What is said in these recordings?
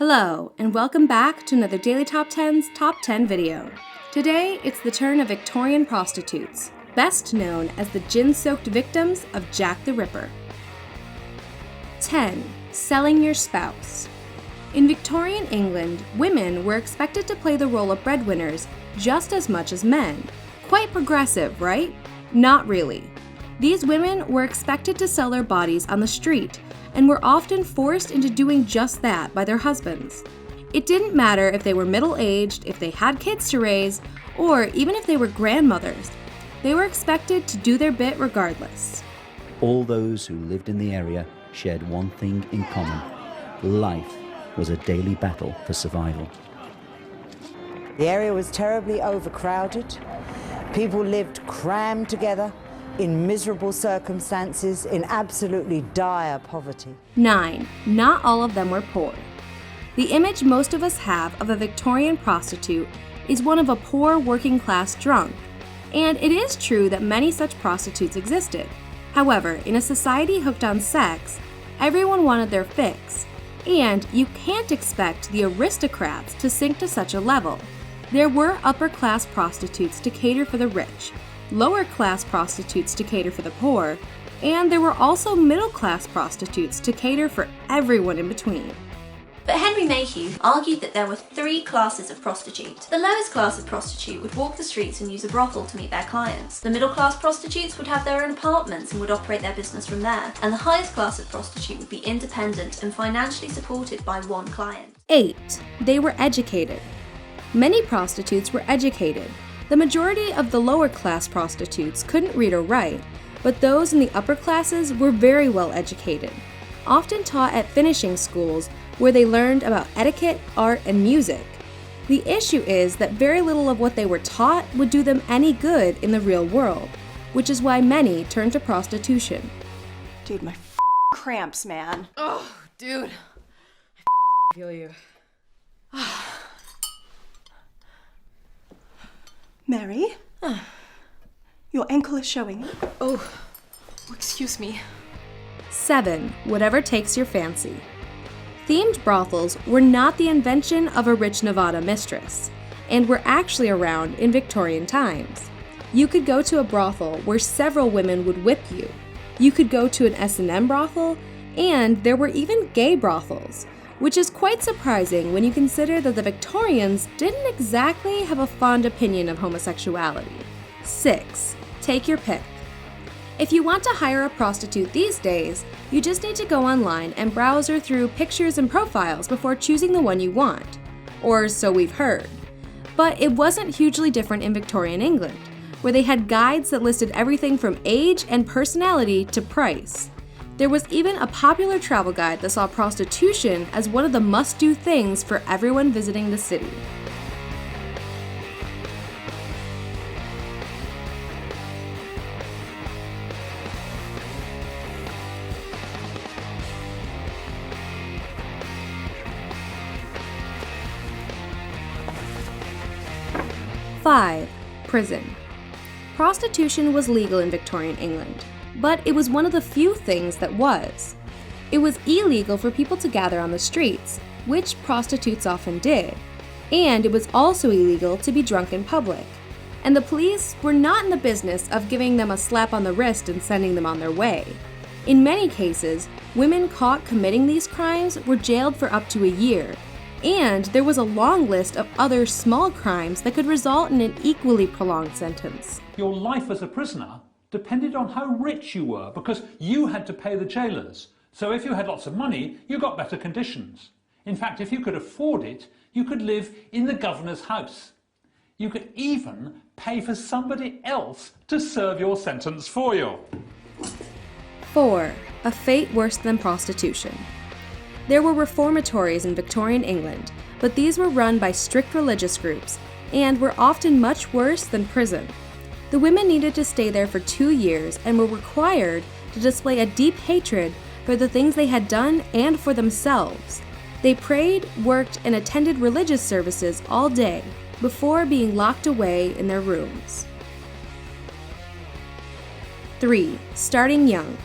Hello, and welcome back to another Daily Top 10's Top 10 video. Today, it's the turn of Victorian prostitutes, best known as the gin-soaked victims of Jack the Ripper. 10. Selling your spouse. In Victorian England, women were expected to play the role of breadwinners just as much as men. Quite progressive, right? Not really. These women were expected to sell their bodies on the street, and were often forced into doing just that by their husbands. It didn't matter if they were middle-aged, if they had kids to raise, or even if they were grandmothers. They were expected to do their bit regardless. All those who lived in the area shared one thing in common. Life was a daily battle for survival. The area was terribly overcrowded. People lived crammed together in miserable circumstances, in absolutely dire poverty. 9. Not all of them were poor. The image most of us have of a Victorian prostitute is one of a poor working-class drunk, and it is true that many such prostitutes existed. However, in a society hooked on sex, everyone wanted their fix, and you can't expect the aristocrats to sink to such a level. There were upper-class prostitutes to cater for the rich, lower-class prostitutes to cater for the poor, and there were also middle-class prostitutes to cater for everyone in between. But Henry Mayhew argued that there were three classes of prostitute. The lowest class of prostitute would walk the streets and use a brothel to meet their clients. The middle-class prostitutes would have their own apartments and would operate their business from there. And the highest class of prostitute would be independent and financially supported by one client. 8. They were educated. Many prostitutes were educated. The majority of the lower-class prostitutes couldn't read or write, but those in the upper classes were very well educated, often taught at finishing schools where they learned about etiquette, art, and music. The issue is that very little of what they were taught would do them any good in the real world, which is why many turned to prostitution. Dude, my cramps, man. Oh, dude. I feel you. Mary? Your ankle is showing. Oh, excuse me. 7. Whatever takes your fancy. Themed brothels were not the invention of a rich Nevada mistress, and were actually around in Victorian times. You could go to a brothel where several women would whip you. You could go to an S&M brothel, and there were even gay brothels, which is quite surprising when you consider that the Victorians didn't exactly have a fond opinion of homosexuality. 6. Take your pick. If you want to hire a prostitute these days, you just need to go online and browse through pictures and profiles before choosing the one you want. Or so we've heard. But it wasn't hugely different in Victorian England, where they had guides that listed everything from age and personality to price. There was even a popular travel guide that saw prostitution as one of the must-do things for everyone visiting the city. Five. Prison. Prostitution was legal in Victorian England, but it was one of the few things that was. It was illegal for people to gather on the streets, which prostitutes often did, and it was also illegal to be drunk in public. And the police were not in the business of giving them a slap on the wrist and sending them on their way. In many cases, women caught committing these crimes were jailed for up to a year, and there was a long list of other small crimes that could result in an equally prolonged sentence. Your life as a prisoner depended on how rich you were, because you had to pay the jailers. So if you had lots of money, you got better conditions. In fact, if you could afford it, you could live in the governor's house. You could even pay for somebody else to serve your sentence for you. 4. A fate worse than prostitution. There were reformatories in Victorian England, but these were run by strict religious groups and were often much worse than prison. The women needed to stay there for 2 years and were required to display a deep hatred for the things they had done and for themselves. They prayed, worked, and attended religious services all day before being locked away in their rooms. 3. Starting young.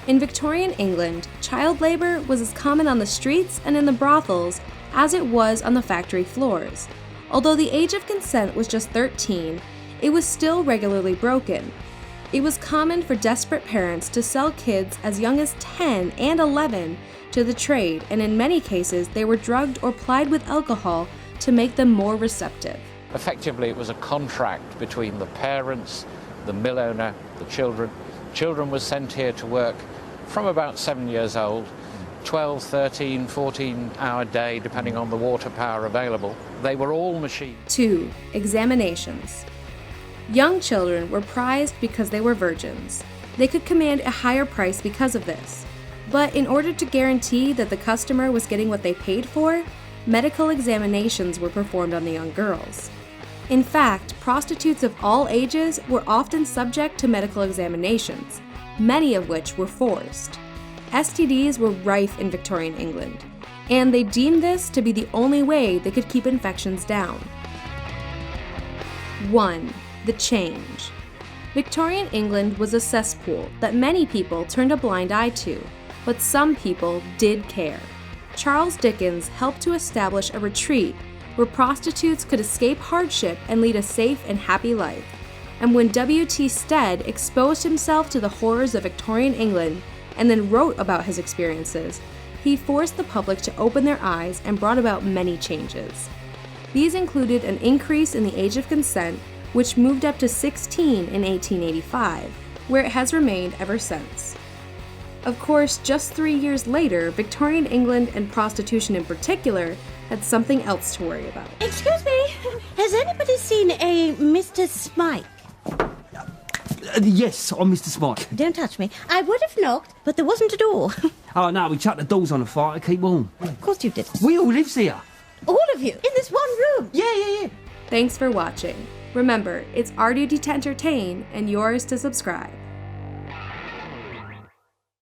In Victorian England, child labor was as common on the streets and in the brothels as it was on the factory floors. Although the age of consent was just 13, it was still regularly broken. It was common for desperate parents to sell kids as young as 10 and 11 to the trade, and in many cases they were drugged or plied with alcohol to make them more receptive. Effectively, it was a contract between the parents, the mill owner, the children. Children were sent here to work from about 7 years old, 12, 13, 14-hour day, depending on the water power available. They were all machines. 2. Examinations. Young children were prized because they were virgins. They could command a higher price because of this. But in order to guarantee that the customer was getting what they paid for, medical examinations were performed on the young girls. In fact, prostitutes of all ages were often subject to medical examinations, many of which were forced. STDs were rife in Victorian England, and they deemed this to be the only way they could keep infections down. 1. The change. Victorian England was a cesspool that many people turned a blind eye to, but some people did care. Charles Dickens helped to establish a retreat where prostitutes could escape hardship and lead a safe and happy life. And when W.T. Stead exposed himself to the horrors of Victorian England and then wrote about his experiences, he forced the public to open their eyes and brought about many changes. These included an increase in the age of consent, which moved up to 16 in 1885, where it has remained ever since. Of course, just 3 years later, Victorian England and prostitution in particular had something else to worry about. Excuse me, has anybody seen a Mr. Smike? Yes, I'm Mr. Smike. Don't touch me. I would have knocked, but there wasn't a door. Oh, no, we chucked the doors on the fire to keep warm. Of course you did. We all lives here. All of you, in this one room? Yeah. Thanks for watching. Remember, it's our duty to entertain and yours to subscribe.